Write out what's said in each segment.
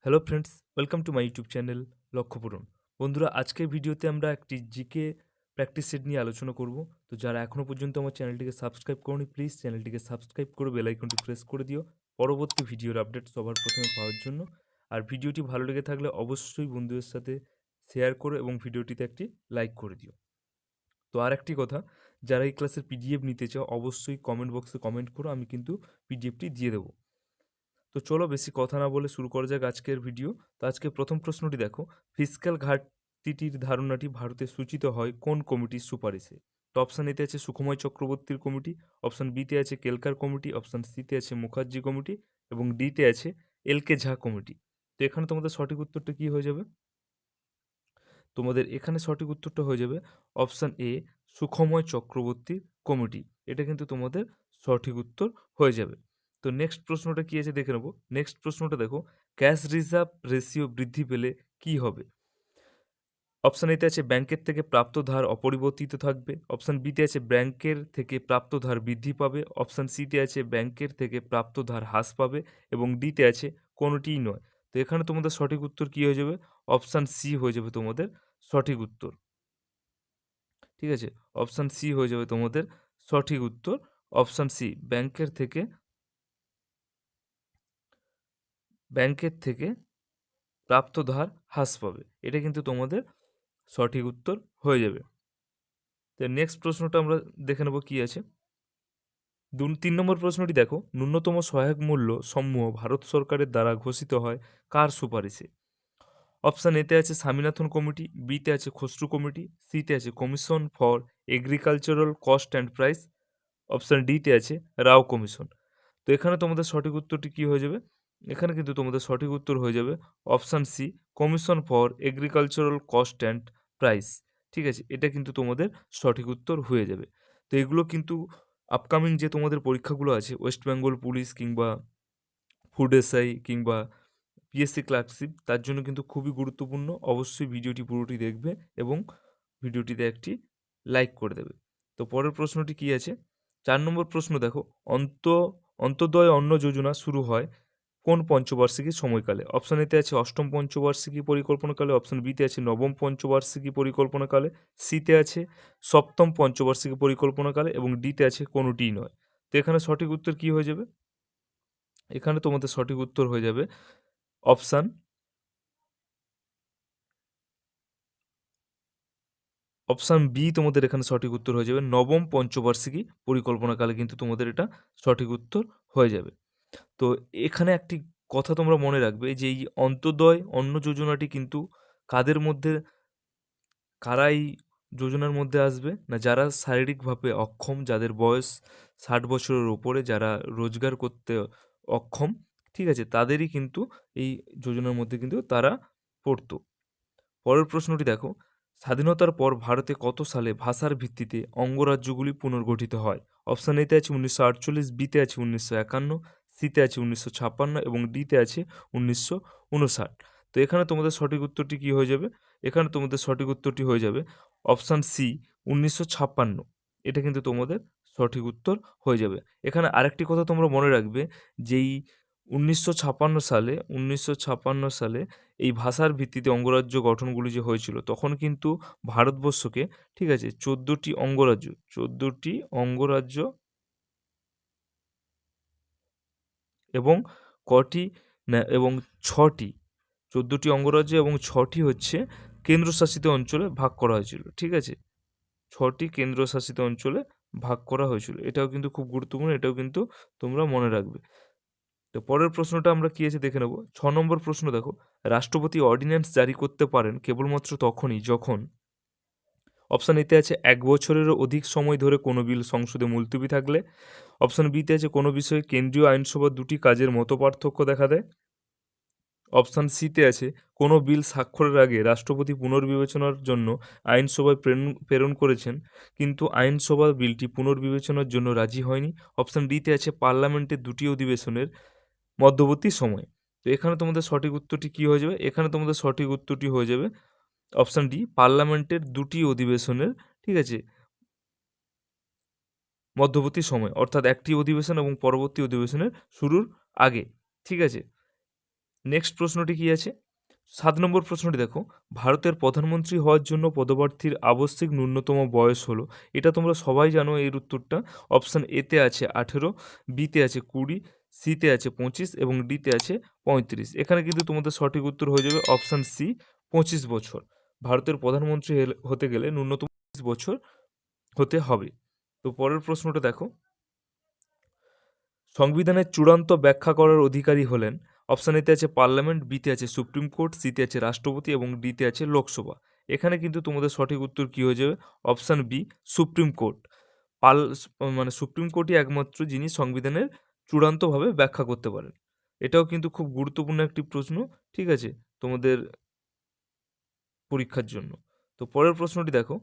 Hello friends, welcome to my YouTube channel লক্ষ্য পূরণ। বন্ধুরা, আজকের ভিডিওতে আমরা একটি জিকে প্র্যাকটিস সেট নিয়ে আলোচনা করব। তো যারা এখনও পর্যন্ত আমার চ্যানেলটিকে সাবস্ক্রাইব করনি, প্লিজ চ্যানেলটিকে সাবস্ক্রাইব করে বেল আইকনটি প্রেস করে দিও পরবর্তী ভিডিওর আপডেট সবার প্রথমে পাওয়ার জন্য। আর ভিডিওটি ভালো লেগে থাকলে অবশ্যই বন্ধুদের সাথে শেয়ার করো এবং ভিডিওটিতে একটি লাইক করে দিও। তো আর একটি কথা, যারা এই ক্লাসের পিডিএফ নিতে চাও অবশ্যই কমেন্ট বক্সে কমেন্ট করো, আমি কিন্তু পিডিএফটি দিয়ে দেবো। তো চলো বেশি কথা না বলে শুরু করা যাক আজকের ভিডিও। তো আজকে প্রথম প্রশ্নটি দেখো, ফিসক্যাল ঘাটতিটির ধারণাটি ভারতে সূচিত হয় কোন কমিটির সুপারিশে? তো অপশান এতে আছে সুখময় চক্রবর্তীর কমিটি, অপশান বিতে আছে কেলকার কমিটি, অপশান সিতে আছে মুখার্জি কমিটি এবং ডিতে আছে এল কে ঝা কমিটি। তো এখানে তোমাদের সঠিক উত্তরটা কী হয়ে যাবে? তোমাদের এখানে সঠিক উত্তরটা হয়ে যাবে অপশান এ, সুখময় চক্রবর্তীর কমিটি। এটা কিন্তু তোমাদের সঠিক উত্তর হয়ে যাবে। তো নেক্সট প্রশ্নটা কি আছে দেখে নেবো। নেক্সট প্রশ্নটা দেখো, ক্যাশ রিজার্ভ রেশিও বৃদ্ধি পেলে কি হবে? অপশান এতে আছে ব্যাংকের থেকে প্রাপ্ত ধার অপরিবর্তিত থাকবে, অপশান বিতে আছে ব্যাংকের থেকে প্রাপ্ত ধার বৃদ্ধি পাবে, অপশান সিতে আছে ব্যাংকের থেকে প্রাপ্ত ধার হ্রাস পাবে এবং ডিতে আছে কোনোটিই নয়। তো এখানে তোমাদের সঠিক উত্তর কি হয়ে যাবে? অপশান সি হয়ে যাবে তোমাদের সঠিক উত্তর। ঠিক আছে, অপশান সি হয়ে যাবে তোমাদের সঠিক উত্তর। অপশান সি, ব্যাংকের থেকে প্রাপ্ত ধার হ্রাস পাবে, এটা কিন্তু তোমাদের সঠিক উত্তর হয়ে যাবে। তো নেক্সট প্রশ্নটা আমরা দেখে নেব কি আছে। 3 নম্বর প্রশ্নটি দেখো, ন্যূনতম সহায়ক মূল্য সমূহ ভারত সরকারের দ্বারা ঘোষিত হয় কার সুপারিশে? অপশান এতে আছে স্বামীনাথন কমিটি, বিতে আছে খসরু কমিটি, সিতে আছে commission for agricultural cost and price, option ডিতে আছে রাও কমিশন। তো এখানে তোমাদের সঠিক উত্তরটি কী হয়ে যাবে? এখানে কিন্তু তোমাদের সঠিক উত্তর হয়ে যাবে option C, commission for agricultural cost and price. ঠিক আছে, এটা কিন্তু তোমাদের সঠিক উত্তর হয়ে যাবে। তো এগুলো কিন্তু আপকামিং যে তোমাদের পরীক্ষাগুলো আছে, ওয়েস্ট বেঙ্গল পুলিশ কিংবা ফুড এসআই কিংবা পিএসসি ক্লার্কশিপ, তার জন্য কিন্তু খুবই গুরুত্বপূর্ণ। অবশ্যই ভিডিওটি পুরোটি দেখবে এবং ভিডিওটিতে একটি লাইক করে দেবে। তো পরের প্রশ্নটি কি আছে? 4 নম্বর প্রশ্ন দেখো, অন্তোদয় অন্ন যোজনা শুরু হয় কোন পঞ্চবার্ষিকীর সময়কালে? অপশান এতে আছে অষ্টম পঞ্চবার্ষিকী পরিকল্পনাকালে, অপশান বিতে আছে নবম পঞ্চবার্ষিকী পরিকল্পনাকালে, সিতে আছে সপ্তম পঞ্চবার্ষিকী পরিকল্পনাকালে এবং ডিতে আছে কোনোটিই নয়। তো এখানে সঠিক উত্তর কি হয়ে যাবে? এখানে তোমাদের সঠিক উত্তর হয়ে যাবে অপশান অপশান বি, তোমাদের এখানে সঠিক উত্তর হয়ে যাবে নবম পঞ্চবার্ষিকী পরিকল্পনাকালে, কিন্তু তোমাদের এটা সঠিক উত্তর হয়ে যাবে। তো এখানে একটি কথা তোমরা মনে রাখবে যে এই অন্তোদয় অন্ন যোজনাটি কিন্তু কাদের মধ্যে, কারা এই যোজনার মধ্যে আসবে না, যারা শারীরিকভাবে অক্ষম, যাদের বয়স 60 বছরের ওপরে, যারা রোজগার করতে অক্ষম, ঠিক আছে, তাদেরই কিন্তু এই যোজনার মধ্যে কিন্তু তারা পড়তো। পরের প্রশ্নটি দেখো, স্বাধীনতার পর ভারতে কত সালে ভাষার ভিত্তিতে অঙ্গরাজ্যগুলি পুনর্গঠিত হয়? অপশান এতে আছে 1948, বিতে আছে 1951, সিতে আছে 1956 এবং ডিতে আছে 1959। তো এখানে তোমাদের সঠিক উত্তরটি কী হয়ে যাবে? এখানে তোমাদের সঠিক উত্তরটি হয়ে যাবে অপশান সি, 1956। এটা কিন্তু তোমাদের সঠিক উত্তর হয়ে যাবে। এখানে আরেকটি কথা তোমরা মনে রাখবে, যেই 1956 সালে এই ভাষার ভিত্তিতে অঙ্গরাজ্য গঠনগুলি যে হয়েছিল, তখন কিন্তু ভারতবর্ষকে, ঠিক আছে, 14টি অঙ্গরাজ্য এবং কটি না এবং 6টি 14টি অঙ্গরাজ্য এবং 6টি হচ্ছে কেন্দ্রশাসিত অঞ্চলে ভাগ করা হয়েছিল। ঠিক আছে, 6টি কেন্দ্রশাসিত অঞ্চলে ভাগ করা হয়েছিল। এটাও কিন্তু খুব গুরুত্বপূর্ণ, এটাও কিন্তু তোমরা মনে রাখবে। তো পরের প্রশ্নটা আমরা কি আছে দেখে নেব। 6 নম্বর প্রশ্ন দেখো, রাষ্ট্রপতি অর্ডিন্যান্স জারি করতে পারেন কেবলমাত্র তখনই যখন, অপশান এতে আছে 1 বছরেরও অধিক সময় ধরে কোনো বিল সংসদে মুলতবি থাকলে, অপশান বিতে আছে কোনো বিষয়ে কেন্দ্রীয় আইনসভার দুটি কাজের মতপার্থক্য দেখা দেয়, অপশান সিতে আছে কোনো বিল স্বাক্ষরের আগে রাষ্ট্রপতি পুনর্বিবেচনার জন্য আইনসভায় প্রেরণ করেছেন কিন্তু আইনসভা বিলটি পুনর্বিবেচনার জন্য রাজি হয়নি, অপশান ডিতে আছে পার্লামেন্টের দুটি অধিবেশনের মধ্যবর্তী সময়। তো এখানে তোমাদের সঠিক উত্তরটি কী হয়ে যাবে? এখানে তোমাদের সঠিক উত্তরটি হয়ে যাবে অপশান ডি, পার্লামেন্টের দুটি অধিবেশনের, ঠিক আছে, মধ্যবর্তী সময়, অর্থাৎ একটি অধিবেশন এবং পরবর্তী অধিবেশনের শুরুর আগে। ঠিক আছে, নেক্সট প্রশ্নটি কি আছে? 7 নম্বর প্রশ্নটি দেখো, ভারতের প্রধানমন্ত্রী হওয়ার জন্য পদপ্রার্থীর আবশ্যিক ন্যূনতম বয়স হলো। এটা তোমরা সবাই জানো এর উত্তরটা। অপশান এতে আছে 18, বিতে আছে 20, সিতে আছে 25 এবং ডিতে আছে 35। এখানে কিন্তু তোমাদের সঠিক উত্তর হয়ে যাবে অপশান সি, 25 বছর। ভারতের প্রধানমন্ত্রী হতে গেলে ন্যূনতম 25 বছর হতে হবে। তো পরের প্রশ্নটা দেখো, সংবিধানের চূড়ান্ত ব্যাখ্যা করার অধিকারী হলেন। অপশান এতে আছে পার্লামেন্ট, বিতে আছে সুপ্রিম কোর্ট, সিতে আছে রাষ্ট্রপতি এবং ডিতে আছে লোকসভা। এখানে কিন্তু তোমাদের সঠিক উত্তর কী হয়ে যাবে? Option B, Supreme Court. মানে সুপ্রিম কোর্টই একমাত্র যিনি সংবিধানের চূড়ান্তভাবে ব্যাখ্যা করতে পারেন। এটাও কিন্তু খুব গুরুত্বপূর্ণ একটি প্রশ্ন, ঠিক আছে, তোমাদের পরীক্ষার জন্য। তো পরের প্রশ্নটি দেখো,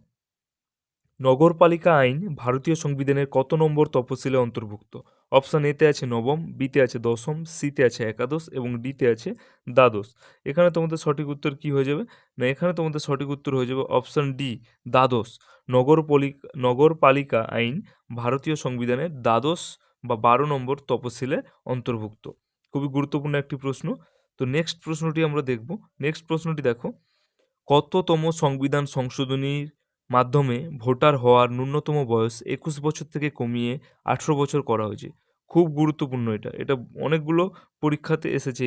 নগরপালিকা আইন ভারতীয় সংবিধানের কত নম্বর তফসিলে অন্তর্ভুক্ত? অপশান এতে আছে নবম, বিতে আছে দশম, সিতে আছে একাদশ এবং ডিতে আছে দ্বাদশ। এখানে তোমাদের সঠিক উত্তর কি হয়ে যাবে? না, এখানে তোমাদের সঠিক উত্তর হয়ে যাবে অপশান ডি, দ্বাদশ। নগরপালিকা আইন ভারতীয় সংবিধানের দ্বাদশ বা 12 নম্বর তফসিলে অন্তর্ভুক্ত। খুবই গুরুত্বপূর্ণ একটি প্রশ্ন। তো নেক্সট প্রশ্নটি আমরা দেখব। নেক্সট প্রশ্নটি দেখো, কততম সংবিধান সংশোধনীর মাধ্যমে ভোটার হওয়ার ন্যূনতম বয়স 21 বছর থেকে কমিয়ে 18 বছর করা হয়েছে? খুব গুরুত্বপূর্ণ এটা। এটা অনেকগুলো পরীক্ষাতে এসেছে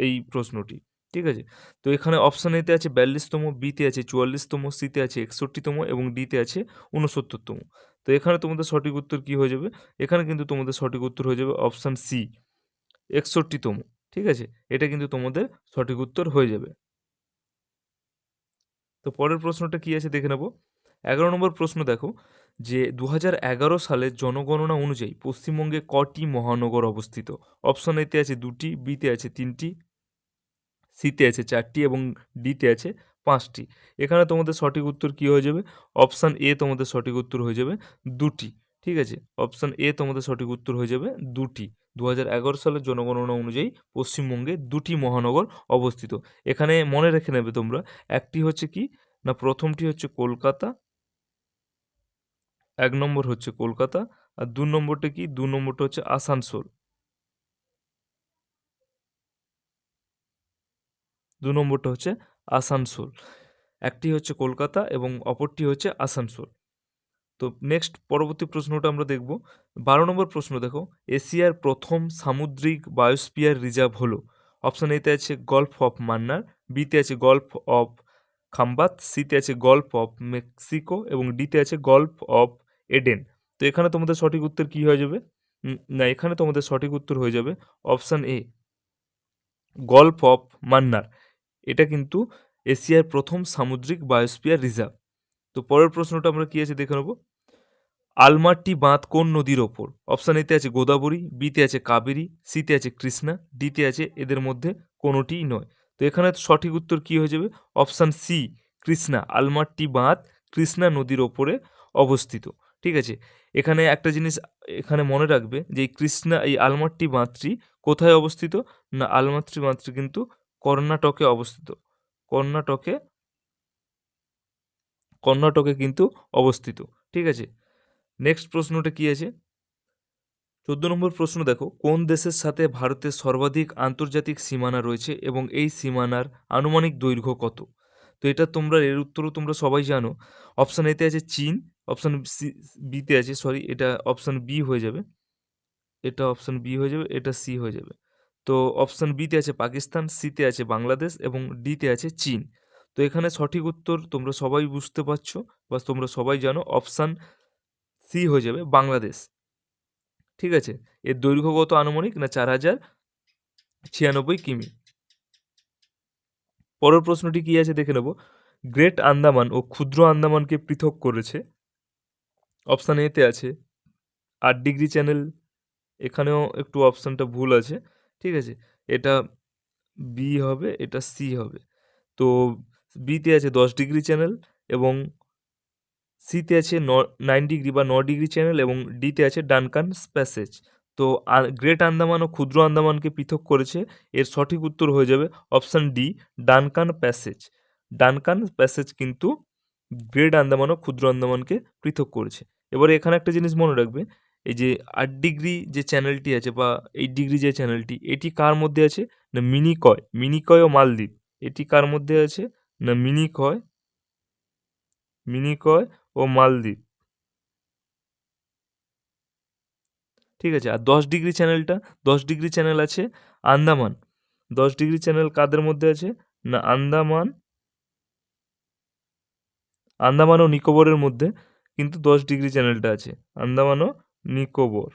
এই প্রশ্নটি। ঠিক আছে? তো এখানে অপশান এতে আছে 42তম, বিতে আছে 44তম, সিতে আছে 61তম এবং ডিতে আছে 69তম। তো এখানে তোমাদের সঠিক উত্তর কি হয়ে যাবে? এখানে কিন্তু তোমাদের সঠিক উত্তর হয়ে যাবে অপশান সি, 61তম। ঠিক আছে? এটা কিন্তু তোমাদের সঠিক উত্তর হয়ে যাবে। তো পরের প্রশ্নটা কি আছে দেখে নেব। 11 নম্বর প্রশ্ন দেখো, যে 2011 সালের জনগণনা অনুযায়ী পশ্চিমবঙ্গে কটি মহানগর অবস্থিত? অপশন এতে আছে 2টি, বিতে আছে 3টি, সিতে আছে 4টি এবং ডিতে আছে 5টি। এখানে তোমাদের সঠিক উত্তর কি হয়ে যাবে? অপশান এ তোমাদের সঠিক উত্তর হয়ে যাবে 2টি। ঠিক আছে, অপশান এ তোমাদের সঠিক উত্তর হয়ে যাবে 2টি। 2011 সালের জনগণনা অনুযায়ী পশ্চিমবঙ্গে 2টি মহানগর অবস্থিত। এখানে মনে রেখে নেবে তোমরা, একটি হচ্ছে কি না, প্রথমটি হচ্ছে কলকাতা, 1 নম্বর হচ্ছে কলকাতা, আর 2 নম্বরটা কি, 2 নম্বরটা হচ্ছে আসানসোল। 2 নম্বরটা হচ্ছে আসানসোল। একটি হচ্ছে কলকাতা এবং অপরটি হচ্ছে আসানসোল। তো নেক্সট পরবর্তী প্রশ্নটা আমরা দেখব। 12 নম্বর প্রশ্ন দেখো, এশিয়ার প্রথম সামুদ্রিক বায়োস্ফিয়ার রিজার্ভ হলো? অপশান এতে আছে গল্ফ অফ মান্নার, বিতে আছে গল্ফ অফ খাম্বাত, সিতে আছে গল্ফ অফ মেক্সিকো এবং ডিতে আছে গল্ফ অফ এডেন। তো এখানে তোমাদের সঠিক উত্তর কি হয়ে যাবে? না, এখানে তোমাদের সঠিক উত্তর হয়ে যাবে অপশান এ, গল্ফ অফ মান্নার। এটা কিন্তু এশিয়ার প্রথম সামুদ্রিক বায়োস্ফিয়ার রিজার্ভ। তো পরের প্রশ্নটা আমরা কি আছে দেখে নেব। আলমাট্টি বাঁধ কোন নদীর ওপর? অপশান এতে আছে গোদাবরী, বিতে আছে কাবেরী, সিতে আছে কৃষ্ণা, ডিতে আছে এদের মধ্যে কোনোটিই নয়। তো এখানে সঠিক উত্তর কি হয়ে যাবে? Option C, Krishna. আলমাট্টি বাঁধ কৃষ্ণা নদীর ওপরে অবস্থিত। ঠিক আছে, এখানে একটা জিনিস এখানে মনে রাখবে যে এই আলমাট্টি বাঁধটি কোথায় অবস্থিত? না, আলমাট্টি বাঁধটি কিন্তু কর্ণাটকে অবস্থিত। কর্ণাটকে কিন্তু অবস্থিত। ঠিক আছে, নেক্সট প্রশ্নটা কি আছে? 14 নম্বর প্রশ্ন দেখো, কোন দেশের সাথে ভারতের সর্বাধিক আন্তর্জাতিক সীমানা রয়েছে এবং এই সীমানার আনুমানিক দৈর্ঘ্য কত? তো এটা তোমরা, এর উত্তরও তোমরা সবাই জানো। অপশান এতে আছে চীন, অপশান বিতে আছে, এটা অপশান বি হয়ে যাবে, এটা অপশান বি হয়ে যাবে, এটা সি হয়ে যাবে। তো অপশান বিতে আছে পাকিস্তান, সিতে আছে বাংলাদেশ এবং ডিতে আছে চীন। তো এখানে সঠিক উত্তর তোমরা সবাই বুঝতে পারছো বা তোমরা সবাই জানো, অপশান সি হয়ে যাবে বাংলাদেশ। ঠিক আছে, এর দৈর্ঘ্য কত আনুমানিক? না, 4096 কিমি। পরের প্রশ্নটি কি আছে দেখে নেব। গ্রেট আন্দামান ও ক্ষুদ্র আন্দামানকে পৃথক করেছে? অপশান এতে আছে 8 ডিগ্রি চ্যানেল, এখানেও একটু অপশানটা ভুল আছে। ঠিক আছে, এটা বি হবে, এটা সি হবে। তো বিতে আছে 10 ডিগ্রি চ্যানেল এবং সিতে আছে 9 ডিগ্রি বা 9 ডিগ্রি চ্যানেল এবং ডিতে আছে ডানকান প্যাসেজ। তো গ্রেট আন্দামান ও ক্ষুদ্র আন্দামানকে পৃথক করেছে, এর সঠিক উত্তর হয়ে যাবে option D, Duncan passage. Duncan passage কিন্তু গ্রেট আন্দামান ও ক্ষুদ্র আন্দামানকে পৃথক করেছে। এবারে এখানে একটা জিনিস মনে রাখবে, এই যে 8 ডিগ্রি যে চ্যানেলটি আছে বা 8 ডিগ্রি যে চ্যানেলটি, এটি কার মধ্যে আছে? না মিনিকয়, মিনিকয় ও মালদ্বীপ। এটি কার মধ্যে আছে? না মিনিকয়, মিনিকয় ও মালদ্বীপ। ঠিক আছে। আর 10 ডিগ্রি চ্যানেলটা, 10 ডিগ্রি চ্যানেল আছে আন্দামান। 10 ডিগ্রি চ্যানেল কাদের মধ্যে আছে? না আন্দামান, আন্দামান ও নিকোবরের মধ্যে কিন্তু 10 ডিগ্রি চ্যানেলটা আছে, আন্দামান ও নিকোবর।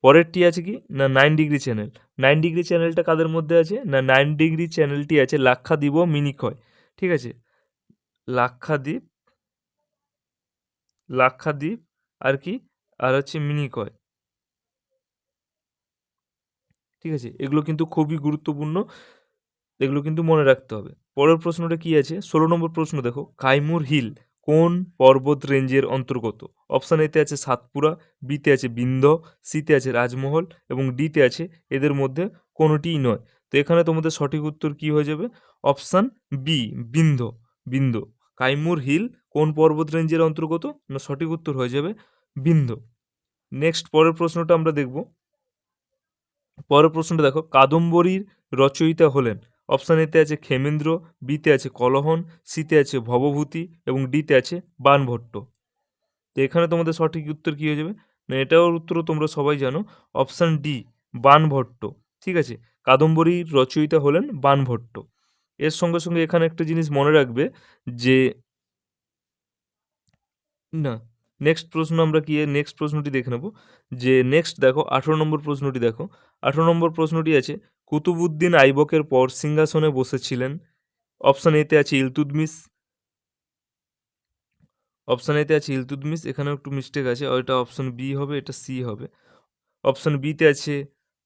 পরেরটি আছে কি? না 9 ডিগ্রি চ্যানেল। 9 ডিগ্রি চ্যানেলটা কাদের মধ্যে আছে? না 9 ডিগ্রি চ্যানেলটি আছে লাক্ষাদ্বীপ ও মিনিকয়। ঠিক আছে, লাক্ষাদ্বীপ, লাক্ষাদ্বীপ আর কি, আর হচ্ছে মিনিকয়। ঠিক আছে, এগুলো কিন্তু খুবই গুরুত্বপূর্ণ, এগুলো কিন্তু মনে রাখতে হবে। পরের প্রশ্নটা কি আছে? 16 নম্বর প্রশ্ন দেখো, কাইমুর হিল কোন পর্বত রেঞ্জের অন্তর্গত? অপশান এতে আছে সাতপুরা, বিতে আছে বিন্ধ্য, সিতে আছে রাজমহল এবং ডিতে আছে এদের মধ্যে কোনোটিই নয়। তো এখানে তোমাদের সঠিক উত্তর কি হয়ে যাবে? Option B, Vindhya. Vindhya. Kaimur hill কোন পর্বত রেঞ্জের অন্তর্গত? না সঠিক উত্তর হয়ে যাবে বিন্ধ্য। নেক্সট পরের প্রশ্নটা আমরা দেখব। পরের প্রশ্নটা দেখো, কাদম্বরীর রচয়িতা হলেন? অপশান এতে আছে ক্ষেমেন্দ্র, বিতে আছে কলহন, সিতে আছে ভবভূতি এবং ডিতে আছে বাণভট্ট। তো এখানে তোমাদের সঠিক উত্তর কী হয়ে যাবে? না এটাও উত্তরও তোমরা সবাই জানো, অপশান ডি, বাণভট্ট। ঠিক আছে, কাদম্বরীর রচয়িতা হলেন বাণভট্ট। এর সঙ্গে সঙ্গে এখানে একটা জিনিস মনে রাখবে যে না, নেক্সট প্রশ্ন আমরা কি, নেক্সট প্রশ্নটি দেখে নেব। যে নেক্সট দেখো 18 নম্বর প্রশ্নটি দেখো। 18 নম্বর প্রশ্নটি আছে, কুতুবুদ্দিন আইবকের পর সিংহাসনে বসেছিলেন? অপশান এতে আছে ইলতুৎমিশ, অপশান এতে আছে ইলতুৎমিশ, এখানেও একটু মিস্টেক আছে, ওইটা অপশান বি হবে, এটা সি হবে। অপশান বিতে আছে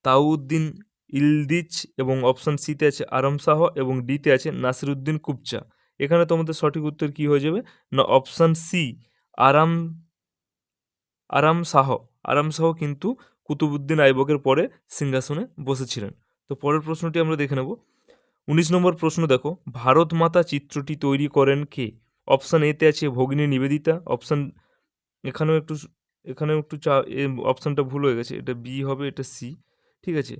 তাউদ্দিন ইলদিচ এবং অপশান সিতে আছে আরম শাহ এবং ডিতে আছে নাসিরুদ্দিন কুবচা। এখানে তোমাদের সঠিক উত্তর কি হয়ে যাবে? না অপশান সি, আরাম, আরাম শাহ। আরাম শাহ কিন্তু কুতুবুদ্দিন আইবকের পরে সিংহাসনে বসেছিলেন। তো পরের প্রশ্নটি আমরা দেখে নেব। 19 নম্বর প্রশ্ন দেখো, ভারত মাতা চিত্রটি তৈরি করেন কে? অপশান এতে আছে ভগিনী নিবেদিতা, অপশান, এখানেও একটু, এখানেও একটু অপশানটা ভুল হয়ে গেছে, এটা বি হবে, এটা সি। ঠিক আছে,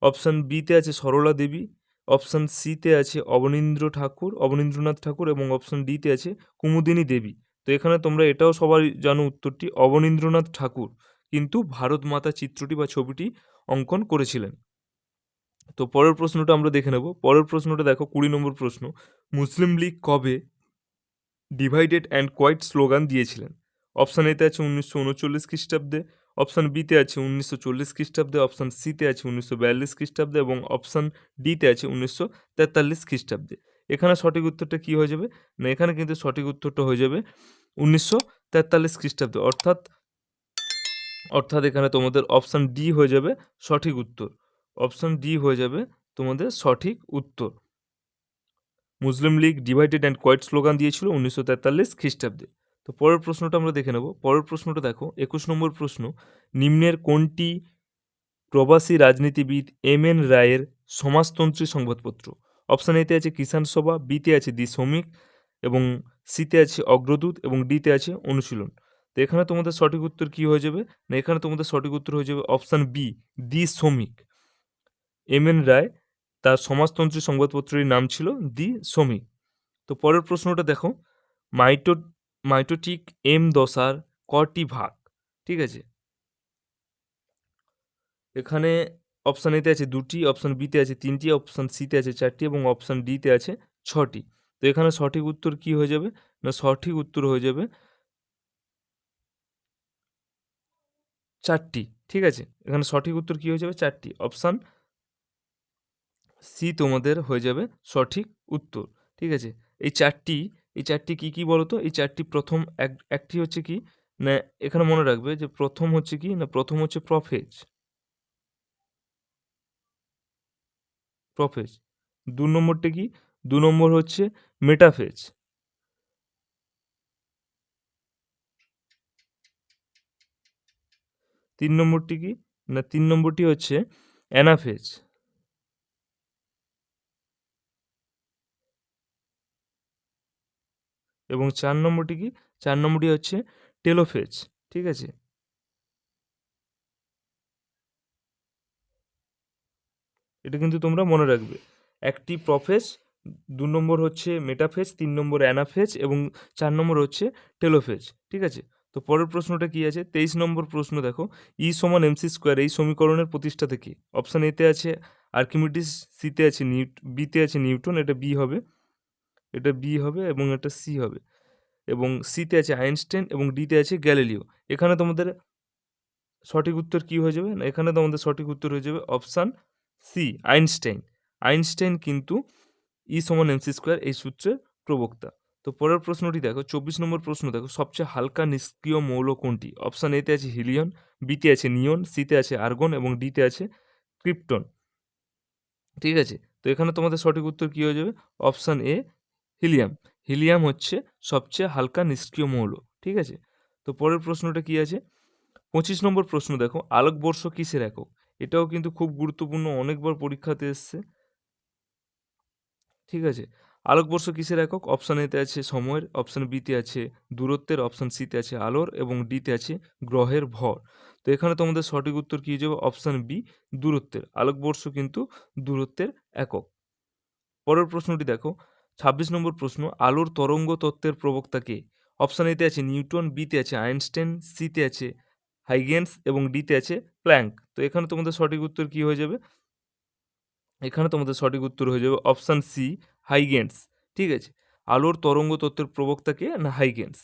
অপশান বিতে আছে সরলা দেবী, অপশান সিতে আছে অবনীন্দ্র ঠাকুর, অবনীন্দ্রনাথ ঠাকুর এবং অপশান ডিতে আছে কুমুদিনী দেবী। তো এখানে তোমরা এটাও সবাই জানো উত্তরটি, অবনীন্দ্রনাথ ঠাকুর কিন্তু ভারত মাতা চিত্রটি বা ছবিটি অঙ্কন করেছিলেন। তো পরের প্রশ্নটা আমরা দেখে নেব। পরের প্রশ্নটা দেখো 20 নম্বর প্রশ্ন, মুসলিম লীগ কবে ডিভাইডেড অ্যান্ড কোয়াইট স্লোগান দিয়েছিলেন? অপশান এতে আছে 1939 খ্রিস্টাব্দে, অপশান বিতে আছে 1940 খ্রিস্টাব্দে, অপশান সিতে আছে 1942 খ্রিস্টাব্দে এবং অপশান ডিতে আছে 1943 খ্রিস্টাব্দে। এখানে সঠিক উত্তরটা কী হয়ে যাবে? না এখানে কিন্তু সঠিক উত্তরটা হয়ে যাবে 1943 খ্রিস্টাব্দে, অর্থাৎ, অর্থাৎ এখানে তোমাদের অপশান ডি হয়ে যাবে সঠিক উত্তর। অপশান ডি হয়ে যাবে তোমাদের সঠিক উত্তর। Muslim League divided and quit slogan দিয়েছিল 1943 খ্রিস্টাব্দে। তো পরের প্রশ্নটা আমরা দেখে নেব। পরের প্রশ্নটা দেখো 21 নম্বর প্রশ্ন, নিম্নের কোনটি প্রবাসী রাজনীতিবিদ এম.এন. রায়ের সমাজতন্ত্রী সংবাদপত্র? অপশান এতে আছে কিষাণ সভা, বিতে আছে দি শ্রমিক এবং সিতে আছে অগ্রদূত এবং ডিতে আছে অনুশীলন। তো এখানে তোমাদের সঠিক উত্তর কী হয়ে যাবে? না এখানে তোমাদের সঠিক উত্তর হয়ে যাবে অপশান বি, দি শ্রমিক। এম.এন. রায়, তার সমাজতন্ত্রী সংবাদপত্রের নাম ছিল দি শ্রমিক। তো পরের প্রশ্নটা দেখো, মাইটো মাইটোটিক এম দশার কটি ভাগ? ঠিক আছে, এখানে অপশান এতে আছে দুটি, অপশান বিতে আছে তিনটি, অপশান সিতে আছে চারটি এবং অপশান ডিতে আছে ছটি। তো এখানে সঠিক উত্তর কি হয়ে যাবে? না সঠিক উত্তর হয়ে যাবে চারটি। ঠিক আছে, এখানে সঠিক উত্তর কি হয়ে যাবে? চারটি। অপশান সি তোমাদের হয়ে যাবে সঠিক উত্তর। ঠিক আছে, এই চারটি, এই চারটি কী কী বলো তো? এই চারটি প্রথম একটি হচ্ছে কি, না এখানে মনে রাখবে যে প্রথম হচ্ছে কি, না প্রথম হচ্ছে প্রফেজ, প্রফেজ। 2 নম্বরটা কি? 2 নম্বর হচ্ছে মেটাফেজ। 3 নম্বরটি কি? না 3 নম্বরটি হচ্ছে অ্যানাফেজ এবং 4 নম্বরটি কি? 4 নম্বরটি হচ্ছে টেলোফেজ। ঠিক আছে, এটা কিন্তু তোমরা মনে রাখবে। একটি প্রফেজ, 2 নম্বর হচ্ছে মেটাফেজ, 3 নম্বর অ্যানাফেজ এবং 4 নম্বর হচ্ছে টেলোফেজ। ঠিক আছে, তো পরের প্রশ্নটা কি আছে? 23 নম্বর প্রশ্ন দেখো, ই সমান এমসি স্কোয়ার এই সমীকরণের প্রতিষ্ঠাতা কে? অপশান এতে আছে আর্কিমিডিস, সিতে আছে বিতে আছে নিউটন, এটা বি হবে, এটা বি হবে এবং এটা সি হবে, এবং সিতে আছে আইনস্টাইন এবং ডিতে আছে গ্যালিলিও। এখানে তোমাদের সঠিক উত্তর কি হয়ে যাবে? না, এখানে তোমাদের সঠিক উত্তর হয়ে যাবে অপশান সি, আইনস্টাইন। আইনস্টাইন কিন্তু ই সমান এমসি স্কোয়ার এই সূত্রের প্রবক্তা। তো পরের প্রশ্নটি দেখো, 24 নম্বর প্রশ্ন দেখো, সবচেয়ে হালকা নিষ্ক্রিয় মৌল কোনটি? অপশান এতে আছে হিলিয়ন, বিতে আছে নিয়ন, সিতে আছে আর্গন এবং ডিতে আছে ক্রিপ্টন। ঠিক আছে, তো এখানে তোমাদের সঠিক উত্তর কি হয়ে যাবে? Option A, helium. হিলিয়াম হচ্ছে সবচেয়ে হালকা নিষ্ক্রিয় মৌল। ঠিক আছে, তো পরের প্রশ্নটা কি আছে? 25 নম্বর প্রশ্ন দেখো, আলোকবর্ষ কিসের একক? এটাও কিন্তু খুব গুরুত্বপূর্ণ, অনেকবার পরীক্ষাতে এসছে। ঠিক আছে, আলোকবর্ষ কিসের একক? অপশান এতে আছে সময়ের, অপশান বিতে আছে দূরত্বের, অপশান সিতে আছে আলোর এবং ডিতে আছে গ্রহের ভর। তো এখানে তোমাদের সঠিক উত্তর কি হয়ে যাবে? অপশান বি, দূরত্বের। আলোকবর্ষ কিন্তু দূরত্বের একক। পরের প্রশ্নটি দেখো, 26 নম্বর প্রশ্ন, আলোর তরঙ্গ তত্ত্বের প্রবক্তা কে? অপশান এতে আছে নিউটন, বিতে আছে আইনস্টাইন, সিতে আছে হাইগেন্স এবং ডিতে আছে প্ল্যাঙ্ক। তো এখানে তোমাদের সঠিক উত্তর কি হয়ে যাবে? এখানে তোমাদের সঠিক উত্তর হয়ে যাবে অপশান সি, হাইগেন্স। ঠিক আছে, আলোর তরঙ্গ তত্ত্বের প্রবক্তা কে? না, হাইগেন্স।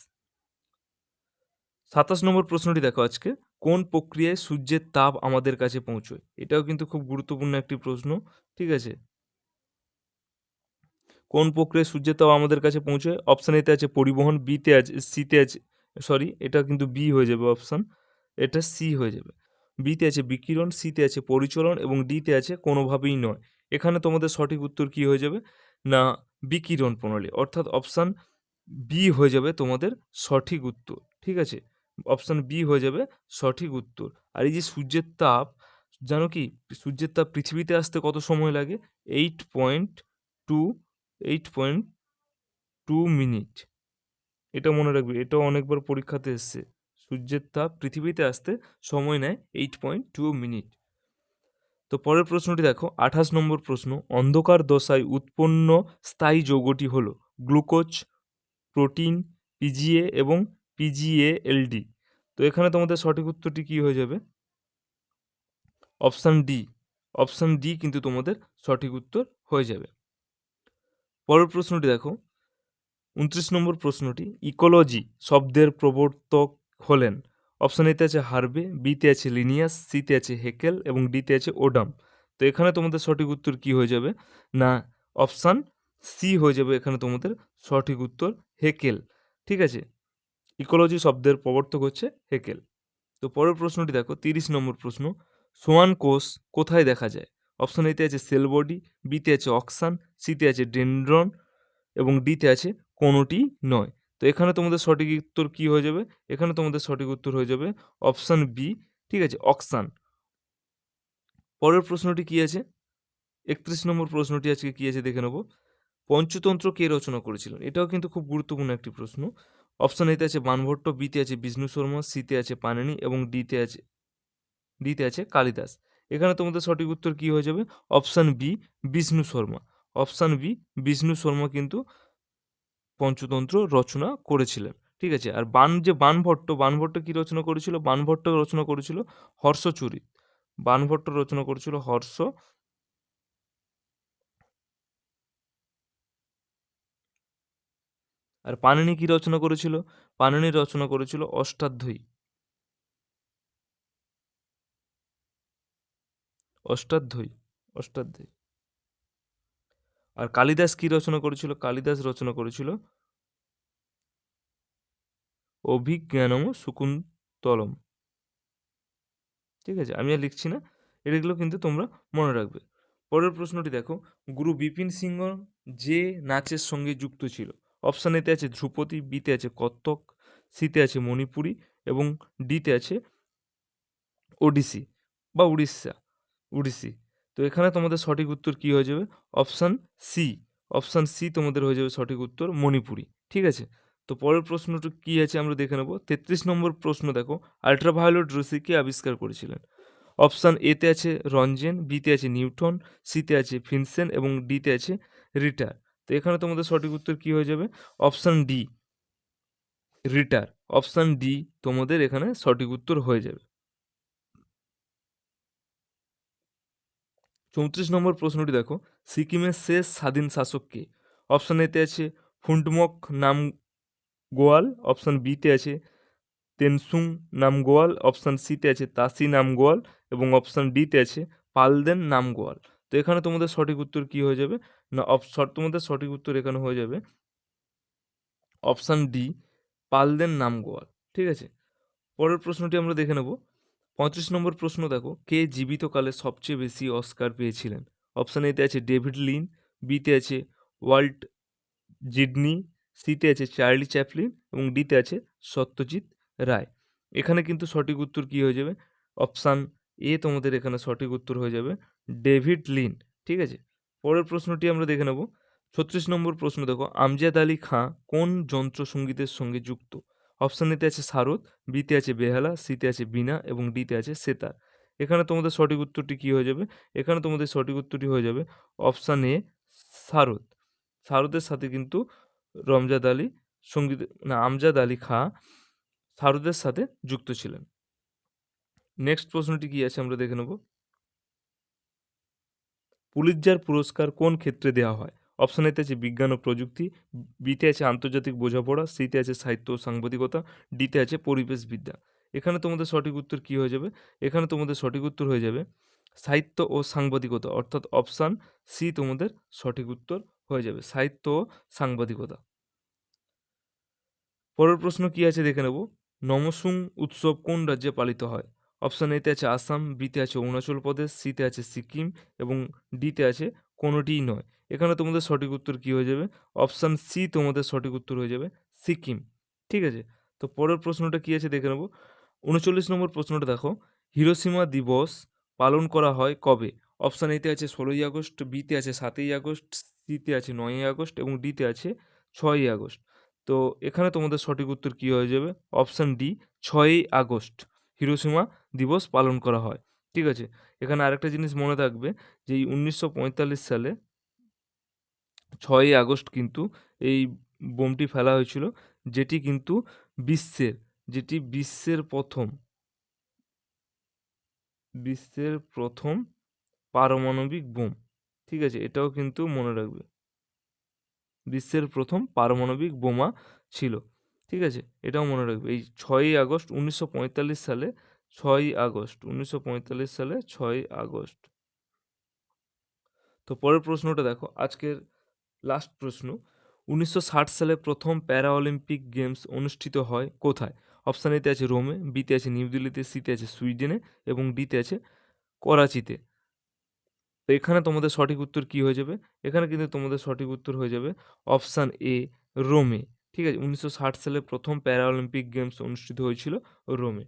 27 নম্বর প্রশ্নটি দেখো আজকে, কোন প্রক্রিয়ায় সূর্যের তাপ আমাদের কাছে পৌঁছয়? এটাও কিন্তু খুব গুরুত্বপূর্ণ একটি প্রশ্ন। ঠিক আছে, কোন প্রক্রিয়ায় সূর্যের তাপ আমাদের কাছে পৌঁছয়? অপশান এতে আছে পরিবহন, বিতে আছে, সিতে আছে, সরি এটা কিন্তু বি হয়ে যাবে অপশান, এটা সি হয়ে যাবে। বিতে আছে বিকিরণ, সিতে আছে পরিচলন এবং ডিতে আছে কোনোভাবেই নয়। এখানে তোমাদের সঠিক উত্তর কি হয়ে যাবে? না, বিকিরণ প্রণালী, অর্থাৎ অপশান বি হয়ে যাবে তোমাদের সঠিক উত্তর। ঠিক আছে, অপশান বি হয়ে যাবে সঠিক উত্তর। আর এই যে সূর্যের তাপ, জানো কি সূর্যের তাপ পৃথিবীতে আসতে কত সময় লাগে? 8.2 8.2 মিনিট। এটা মনে রাখবে, এটাও অনেকবার পরীক্ষাতে এসছে। সূর্যের তাপ পৃথিবীতে আসতে সময় নেয় 8.2 মিনিট। তো পরের প্রশ্নটি দেখো, 28 নম্বর প্রশ্ন, অন্ধকার দশায় উৎপন্ন স্থায়ী যৌগটি হলো গ্লুকোজ, প্রোটিন, পিজিএ এবং পিজিএএলডি। তো এখানে তোমাদের সঠিক উত্তরটি কি হয়ে যাবে? অপশান ডি, অপশান ডি কিন্তু তোমাদের সঠিক উত্তর হয়ে যাবে। পরের প্রশ্নটি দেখো, 29 নম্বর প্রশ্নটি, ইকোলজি শব্দের প্রবর্তক হলেন? অপশান এতে আছে হার্ভে, বিতে আছে লিনিয়াস, সিতে আছে হেকেল এবং ডিতে আছে ওডাম। তো এখানে তোমাদের সঠিক উত্তর কি হয়ে যাবে? না, অপশান সি হয়ে যাবে এখানে তোমাদের সঠিক উত্তর, হেকেল। ঠিক আছে, ইকোলজি শব্দের প্রবর্তক হচ্ছে হেকেল। তো পরের প্রশ্নটি দেখো, 30 নম্বর প্রশ্ন, সোয়ান কোষ কোথায় দেখা যায়? অপশান এতে আছে সেল বডি, বিতে আছে অক্সান, সিতে আছে ডেনড্রন এবং ডিতে আছে কোনোটি নয়। তো এখানে তোমাদের সঠিক উত্তর কি হয়ে যাবে? এখানে তোমাদের সঠিক উত্তর হয়ে যাবে অপশান বি, ঠিক আছে, অক্সান। পরের প্রশ্নটি কি আছে? 31 নম্বর প্রশ্নটি আজকে কি আছে দেখে নেব। পঞ্চতন্ত্র কে রচনা করেছিলেন? এটাও কিন্তু খুব গুরুত্বপূর্ণ একটি প্রশ্ন। অপশান এতে আছে বাণভট্ট, বিতে আছে বিষ্ণু শর্মা, সিতে আছে পাণিনি এবং ডিতে আছে কালিদাস। এখানে তোমাদের সঠিক উত্তর কি হয়ে যাবে? Option B, Vishnu Sharma. Option B, Vishnu Sharma কিন্তু পঞ্চতন্ত্র রচনা করেছিলেন। ঠিক আছে, আর বাণভট্ট কি রচনা করেছিল? বাণভট্ট রচনা করেছিল হর্ষচরিত। বাণভট্ট রচনা করেছিল হর্ষ। আর পাণিনি কি রচনা করেছিল? পাণিনি রচনা করেছিল অষ্টাধ্যায়ী। অষ্টাধ্যায়ী, অষ্টাধ্যায়ী। আর কালিদাস কি রচনা করেছিল? কালিদাস রচনা করেছিল অভিজ্ঞানম শকুন্তলম। ঠিক আছে, আমি আর লিখছি না, এগুলো কিন্তু তোমরা মনে রাখবে। পরের প্রশ্নটি দেখো, গুরু বিপিন সিংহ যে নাচের সঙ্গে যুক্ত ছিল? অপশান এতে আছে ধ্রুপদী, বিতে আছে কত্থক, সিতে আছে মণিপুরী এবং ডিতে আছে ওডিসি বা উড়িষ্যি। তো এখানে তোমাদের সঠিক উত্তর কি হয়ে যাবে? অপশান সি, অপশান সি তোমাদের হয়ে যাবে সঠিক উত্তর, মণিপুরী। ঠিক আছে, তো পরের প্রশ্নটা কী আছে আমরা দেখে নেব। 33 নম্বর প্রশ্ন দেখো, আল্ট্রাভায়োলেট রশ্মি কে আবিষ্কার করেছিলেন? অপশান এতে আছে রঞ্জেন, বিতে আছে নিউটন, সিতে আছে ফিনসেন এবং ডিতে আছে রিটার। তো এখানে তোমাদের সঠিক উত্তর কী হয়ে যাবে? অপশান ডি, রিটার। অপশান ডি তোমাদের এখানে সঠিক উত্তর হয়ে যাবে। 34 নম্বর প্রশ্নটি দেখো, সিকিমের শেষ স্বাধীন শাসক কে? অপশান এতে আছে ফুন্ডমক নামগোয়াল, অপশান বিতে আছে তেনসুং নামগোয়াল, অপশান সিতে আছে তাসি নামগোয়াল এবং অপশান ডিতে আছে পালদেন নামগোয়াল। তো এখানে তোমাদের সঠিক উত্তর কী হয়ে যাবে না, তোমাদের সঠিক উত্তর এখানে হয়ে যাবে অপশান ডি, পালদেন নামগোয়াল। ঠিক আছে, পরের প্রশ্নটি আমরা দেখে নেব। 35 নম্বর প্রশ্ন দেখো, কে জীবিতকালে সবচেয়ে বেশি অস্কার পেয়েছিলেন? অপশান এতে আছে ডেভিড লিন, বিতে আছে ওয়াল্ট জিডনি, সিতে আছে চার্লি চ্যাপলিন এবং ডিতে আছে সত্যজিৎ রায়। এখানে কিন্তু সঠিক উত্তর কী হয়ে যাবে? অপশান এ তোমাদের এখানে সঠিক উত্তর হয়ে যাবে ডেভিড লিন। ঠিক আছে, পরের প্রশ্নটি আমরা দেখে নেব। 36 নম্বর প্রশ্ন দেখো, আমজাদ আলী খাঁ কোন যন্ত্রসঙ্গীতের সঙ্গে যুক্ত? অপশান এতে আছে সারদ, বিতে আছে বেহালা, সিতে আছে বীণা এবং ডিতে আছে সেতার। এখানে তোমাদের সঠিক উত্তরটি কী হয়ে যাবে? এখানে তোমাদের সঠিক উত্তরটি হয়ে যাবে অপশান এ, সারদ। সারদের সাথে কিন্তু আমজাদ আলী খাঁ সারদের সাথে যুক্ত ছিলেন। নেক্সট প্রশ্নটি কি আছে আমরা দেখে নেব। পুলিৎজার পুরস্কার কোন ক্ষেত্রে দেওয়া হয়? অপশান এতে আছে বিজ্ঞান ও প্রযুক্তি, বিতে আছে আন্তর্জাতিক বোঝাপড়া, সিতে আছে সাহিত্য ও সাংবাদিকতা, ডিতে আছে পরিবেশবিদ্যা। এখানে তোমাদের সঠিক উত্তর কী হয়ে যাবে? এখানে তোমাদের সঠিক উত্তর হয়ে যাবে সাহিত্য ও সাংবাদিকতা, অর্থাৎ অপশান সি তোমাদের সঠিক উত্তর হয়ে যাবে, সাহিত্য ও সাংবাদিকতা। পরের প্রশ্ন কি আছে দেখে নেব। নমসুং উৎসব কোন রাজ্যে পালিত হয়? অপশান এতে আছে আসাম, বিতে আছে অরুণাচল প্রদেশ, সিতে আছে সিকিম এবং ডিতে আছে কোনোটিই নয়। এখানে তোমাদের সঠিক উত্তর কী হয়ে যাবে? অপশান সি তোমাদের সঠিক উত্তর হয়ে যাবে সিকিম। ঠিক আছে, তো পরের প্রশ্নটা কী আছে দেখে নেব। 39 নম্বর প্রশ্নটা দেখো, হিরোশিমা দিবস পালন করা হয় কবে? অপশান এতে আছে 16ই আগস্ট, বিতে আছে 7ই আগস্ট, সিতে আছে 9ই আগস্ট এবং ডিতে আছে 6ই আগস্ট। তো এখানে তোমাদের সঠিক উত্তর কী হয়ে যাবে? অপশান ডি, 6ই আগস্ট হিরোশিমা দিবস পালন করা হয়। ঠিক আছে, এখানে আরেকটা জিনিস মনে রাখবে যে এই 1945 সালে 6ই আগস্ট কিন্তু এই বোমটি ফেলা হয়েছিল, যেটি কিন্তু বিশ্বের প্রথম পারমাণবিক বোম। ঠিক আছে, এটাও কিন্তু মনে রাখবে, বিশ্বের প্রথম পারমাণবিক বোমা ছিল। ঠিক আছে, এটাও মনে রাখবে, এই 6ই আগস্ট 1945 সালে, 6ই আগস্ট। তো পরের প্রশ্নটা দেখো, আজকের লাস্ট প্রশ্ন। 1960 সালে প্রথম প্যারা অলিম্পিক গেমস অনুষ্ঠিত হয় কোথায়? অপশান এতে আছে রোমে, বিতে আছে নিউ দিল্লিতে, সিতে আছে সুইডেনে এবং ডিতে আছে করাচিতে। তো এখানে তোমাদের সঠিক উত্তর কী হয়ে যাবে? এখানে কিন্তু তোমাদের সঠিক উত্তর হয়ে যাবে অপশান এ, রোমে। ঠিক আছে, 1960 সালে প্রথম প্যারা অলিম্পিক গেমস অনুষ্ঠিত হয়েছিল রোমে।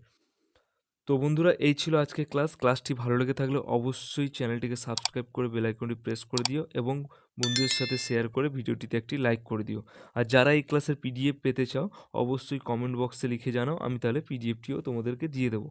তো বন্ধুরা, এই ছিল আজকে ক্লাসটি ভালো লেগে থাকলে অবশ্যই চ্যানেলটিকে সাবস্ক্রাইব করে বেল আইকনটি প্রেস করে দিও এবং বন্ধুদের সাথে শেয়ার করে ভিডিওটিতে একটি লাইক করে দিও। আর যারা এই ক্লাসের পিডিএফ পেতে চাও অবশ্যই কমেন্ট বক্সে লিখে জানাও, আমি তাহলে পিডিএফটিও তোমাদেরকে দিয়ে দেবো।